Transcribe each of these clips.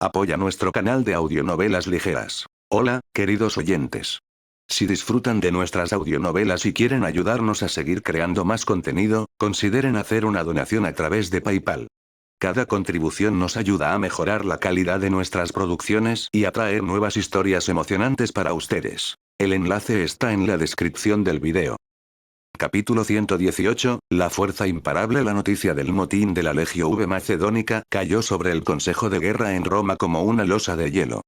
Apoya nuestro canal de audionovelas ligeras. Hola, queridos oyentes. Si disfrutan de nuestras audionovelas y quieren ayudarnos a seguir creando más contenido, consideren hacer una donación a través de PayPal. Cada contribución nos ayuda a mejorar la calidad de nuestras producciones y a traer nuevas historias emocionantes para ustedes. El enlace está en la descripción del video. Capítulo 118, La fuerza imparable. La noticia del motín de la Legio V Macedónica cayó sobre el Consejo de Guerra en Roma como una losa de hielo.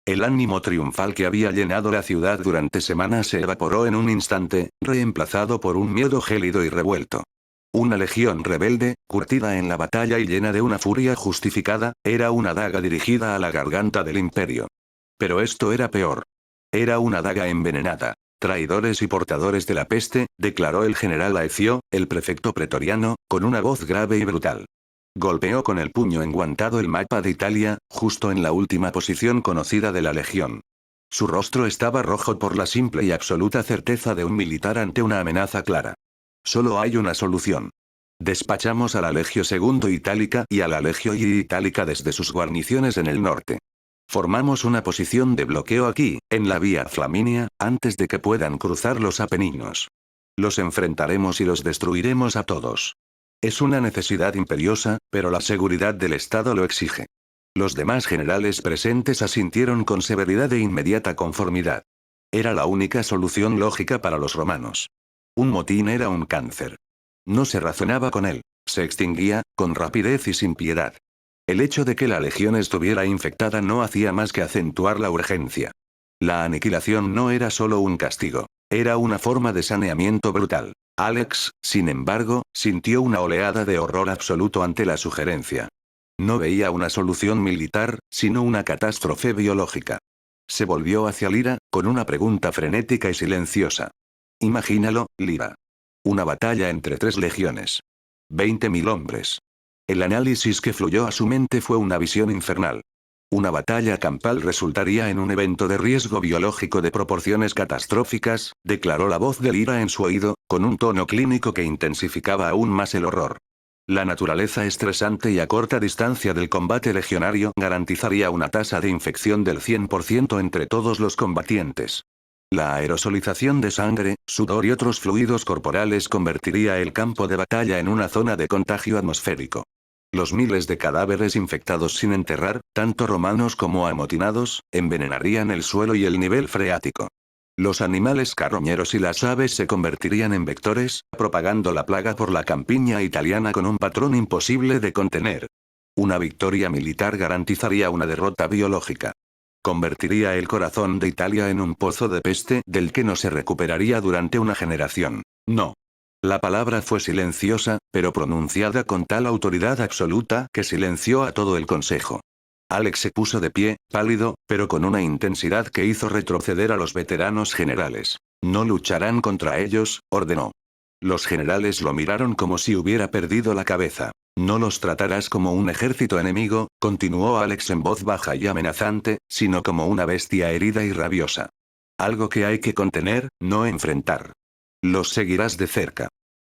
El ánimo triunfal que había llenado la ciudad durante semanas se evaporó en un instante, reemplazado por un miedo gélido y revuelto. Una legión rebelde, curtida en la batalla y llena de una furia justificada, era una daga dirigida a la garganta del imperio. Pero esto era peor. Era una daga envenenada. Traidores y portadores de la peste, declaró el general Aecio, el prefecto pretoriano, con una voz grave y brutal. Golpeó con el puño enguantado el mapa de Italia, justo en la última posición conocida de la legión. Su rostro estaba rojo por la simple y absoluta certeza de un militar ante una amenaza clara. Solo hay una solución. Despachamos a la Legio II Itálica y a la Legio I Itálica desde sus guarniciones en el norte. Formamos una posición de bloqueo aquí, en la vía Flaminia, antes de que puedan cruzar los Apeninos. Los enfrentaremos y los destruiremos a todos. Es una necesidad imperiosa, pero la seguridad del Estado lo exige. Los demás generales presentes asintieron con severidad e inmediata conformidad. Era la única solución lógica para los romanos. Un motín era un cáncer. No se razonaba con él, se extinguía, con rapidez y sin piedad. El hecho de que la legión estuviera infectada no hacía más que acentuar la urgencia. La aniquilación no era solo un castigo, era una forma de saneamiento brutal. Alex, sin embargo, sintió una oleada de horror absoluto ante la sugerencia. No veía una solución militar, sino una catástrofe biológica. Se volvió hacia Lyra, con una pregunta frenética y silenciosa. Imagínalo, Lyra. Una batalla entre 3 legiones. 20.000 hombres. El análisis que fluyó a su mente fue una visión infernal. Una batalla campal resultaría en un evento de riesgo biológico de proporciones catastróficas, declaró la voz de Lyra en su oído, con un tono clínico que intensificaba aún más el horror. La naturaleza estresante y a corta distancia del combate legionario garantizaría una tasa de infección del 100% entre todos los combatientes. La aerosolización de sangre, sudor y otros fluidos corporales convertiría el campo de batalla en una zona de contagio atmosférico. Los miles de cadáveres infectados sin enterrar, tanto romanos como amotinados, envenenarían el suelo y el nivel freático. Los animales carroñeros y las aves se convertirían en vectores, propagando la plaga por la campiña italiana con un patrón imposible de contener. Una victoria militar garantizaría una derrota biológica. Convertiría el corazón de Italia en un pozo de peste del que no se recuperaría durante una generación. No. La palabra fue silenciosa, pero pronunciada con tal autoridad absoluta que silenció a todo el consejo. Alex se puso de pie, pálido, pero con una intensidad que hizo retroceder a los veteranos generales. No lucharán contra ellos, ordenó. Los generales lo miraron como si hubiera perdido la cabeza. No los tratarás como un ejército enemigo, continuó Alex en voz baja y amenazante, sino como una bestia herida y rabiosa. Algo que hay que contener, no enfrentar. Los seguirás de cerca.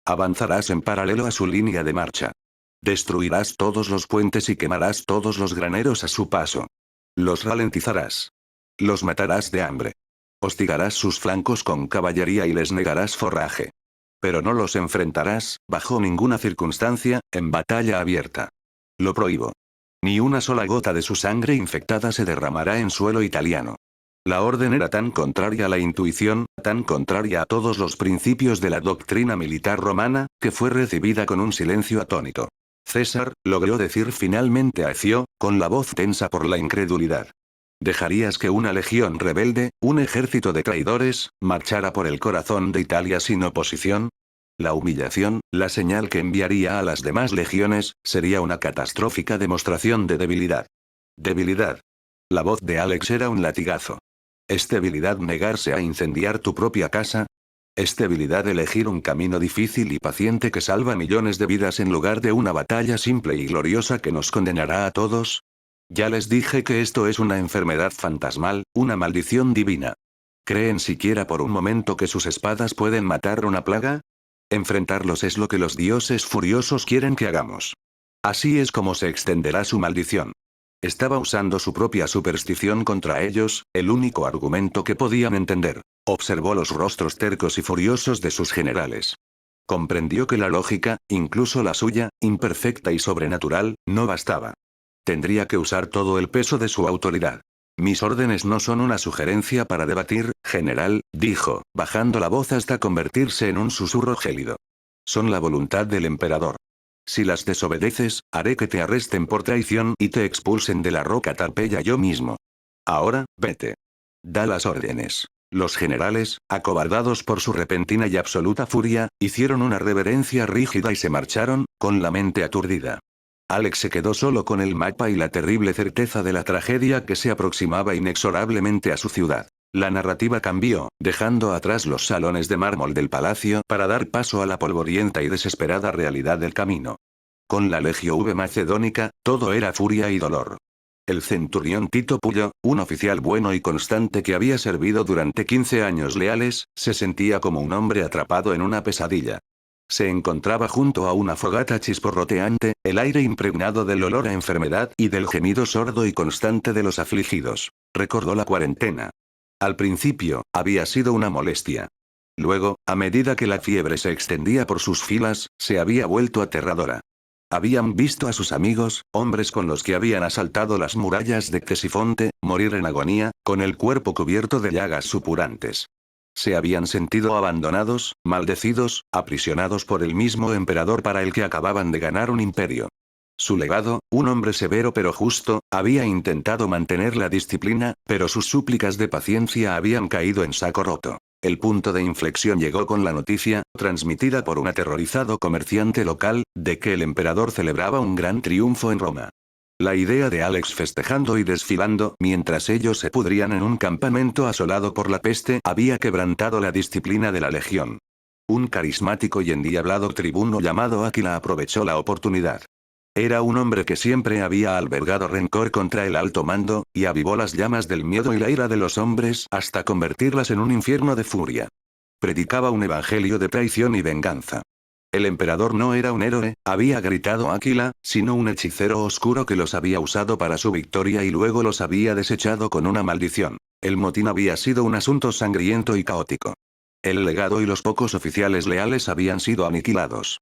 Avanzarás en paralelo a su línea de marcha. Destruirás todos los puentes y quemarás todos los graneros a su paso. Los ralentizarás. Los matarás de hambre. Hostigarás sus flancos con caballería y les negarás forraje. Pero no los enfrentarás, bajo ninguna circunstancia, en batalla abierta. Lo prohíbo. Ni una sola gota de su sangre infectada se derramará en suelo italiano. La orden era tan contraria a la intuición, tan contraria a todos los principios de la doctrina militar romana, que fue recibida con un silencio atónito. César, logró decir finalmente a Aecio, con la voz tensa por la incredulidad. ¿Dejarías que una legión rebelde, un ejército de traidores, marchara por el corazón de Italia sin oposición? La humillación, la señal que enviaría a las demás legiones, sería una catastrófica demostración de debilidad. Debilidad. La voz de Alex era un latigazo. ¿Es debilidad negarse a incendiar tu propia casa? ¿Es debilidad elegir un camino difícil y paciente que salva millones de vidas en lugar de una batalla simple y gloriosa que nos condenará a todos? Ya les dije que esto es una enfermedad fantasmal, una maldición divina. ¿Creen siquiera por un momento que sus espadas pueden matar una plaga? Enfrentarlos es lo que los dioses furiosos quieren que hagamos. Así es como se extenderá su maldición. Estaba usando su propia superstición contra ellos, el único argumento que podían entender. Observó los rostros tercos y furiosos de sus generales. Comprendió que la lógica, incluso la suya, imperfecta y sobrenatural, no bastaba. Tendría que usar todo el peso de su autoridad. Mis órdenes no son una sugerencia para debatir, general, dijo, bajando la voz hasta convertirse en un susurro gélido. Son la voluntad del emperador. Si las desobedeces, haré que te arresten por traición y te expulsen de la roca Tarpeya yo mismo. Ahora, vete. Da las órdenes. Los generales, acobardados por su repentina y absoluta furia, hicieron una reverencia rígida y se marcharon, con la mente aturdida. Alex se quedó solo con el mapa y la terrible certeza de la tragedia que se aproximaba inexorablemente a su ciudad. La narrativa cambió, dejando atrás los salones de mármol del palacio para dar paso a la polvorienta y desesperada realidad del camino. Con la Legio V Macedónica, todo era furia y dolor. El centurión Tito Pullo, un oficial bueno y constante que había servido durante 15 años leales, se sentía como un hombre atrapado en una pesadilla. Se encontraba junto a una fogata chisporroteante, el aire impregnado del olor a enfermedad y del gemido sordo y constante de los afligidos. Recordó la cuarentena. Al principio, había sido una molestia. Luego, a medida que la fiebre se extendía por sus filas, se había vuelto aterradora. Habían visto a sus amigos, hombres con los que habían asaltado las murallas de Ctesifonte, morir en agonía, con el cuerpo cubierto de llagas supurantes. Se habían sentido abandonados, maldecidos, aprisionados por el mismo emperador para el que acababan de ganar un imperio. Su legado, un hombre severo pero justo, había intentado mantener la disciplina, pero sus súplicas de paciencia habían caído en saco roto. El punto de inflexión llegó con la noticia, transmitida por un aterrorizado comerciante local, de que el emperador celebraba un gran triunfo en Roma. La idea de Alex festejando y desfilando mientras ellos se pudrían en un campamento asolado por la peste había quebrantado la disciplina de la legión. Un carismático y endiablado tribuno llamado Áquila aprovechó la oportunidad. Era un hombre que siempre había albergado rencor contra el alto mando, y avivó las llamas del miedo y la ira de los hombres hasta convertirlas en un infierno de furia. Predicaba un evangelio de traición y venganza. El emperador no era un héroe, había gritado Áquila, sino un hechicero oscuro que los había usado para su victoria y luego los había desechado con una maldición. El motín había sido un asunto sangriento y caótico. El legado y los pocos oficiales leales habían sido aniquilados.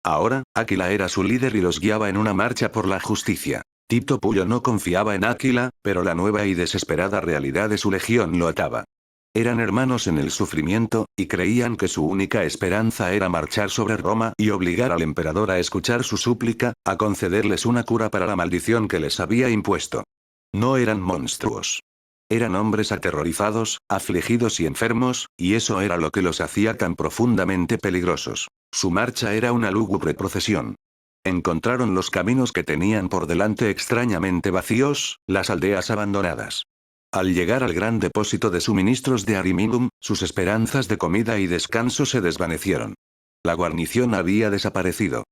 Ahora, Áquila era su líder y los guiaba en una marcha por la justicia. Tito Pullo no confiaba en Áquila, pero la nueva y desesperada realidad de su legión lo ataba. Eran hermanos en el sufrimiento, y creían que su única esperanza era marchar sobre Roma y obligar al emperador a escuchar su súplica, a concederles una cura para la maldición que les había impuesto. No eran monstruos. Eran hombres aterrorizados, afligidos y enfermos, y eso era lo que los hacía tan profundamente peligrosos. Su marcha era una lúgubre procesión. Encontraron los caminos que tenían por delante extrañamente vacíos, las aldeas abandonadas. Al llegar al gran depósito de suministros de Ariminum, sus esperanzas de comida y descanso se desvanecieron. La guarnición había desaparecido.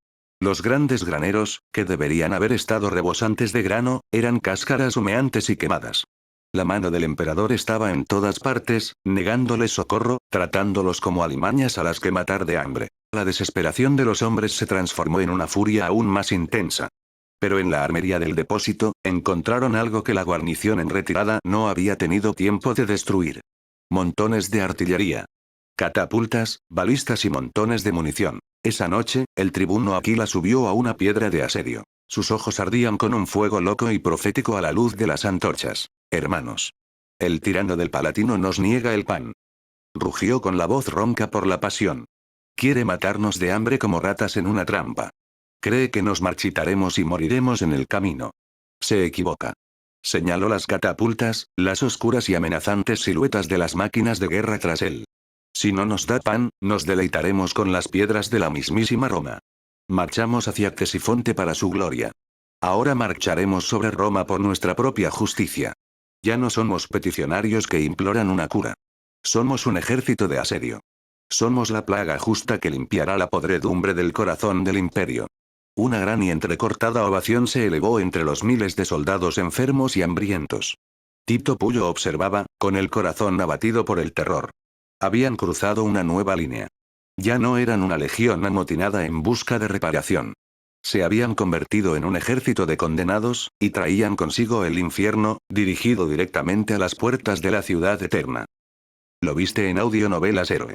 Los grandes graneros, que deberían haber estado rebosantes de grano, eran cáscaras humeantes y quemadas. La mano del emperador estaba en todas partes, negándoles socorro, tratándolos como alimañas a las que matar de hambre. La desesperación de los hombres se transformó en una furia aún más intensa. Pero en la armería del depósito, encontraron algo que la guarnición en retirada no había tenido tiempo de destruir. Montones de artillería. Catapultas, balistas y montones de munición. Esa noche, el tribuno Aquila subió a una piedra de asedio. Sus ojos ardían con un fuego loco y profético a la luz de las antorchas. Hermanos. El tirano del Palatino nos niega el pan. Rugió con la voz ronca por la pasión. Quiere matarnos de hambre como ratas en una trampa. Cree que nos marchitaremos y moriremos en el camino. Se equivoca. Señaló las catapultas, las oscuras y amenazantes siluetas de las máquinas de guerra tras él. Si no nos da pan, nos deleitaremos con las piedras de la mismísima Roma. Marchamos hacia Ctesifonte para su gloria. Ahora marcharemos sobre Roma por nuestra propia justicia. Ya no somos peticionarios que imploran una cura. Somos un ejército de asedio. Somos la plaga justa que limpiará la podredumbre del corazón del imperio. Una gran y entrecortada ovación se elevó entre los miles de soldados enfermos y hambrientos. Tito Pullo observaba, con el corazón abatido por el terror. Habían cruzado una nueva línea. Ya no eran una legión amotinada en busca de reparación. Se habían convertido en un ejército de condenados, y traían consigo el infierno, dirigido directamente a las puertas de la ciudad eterna. Lo viste en Audionovelas Héroe.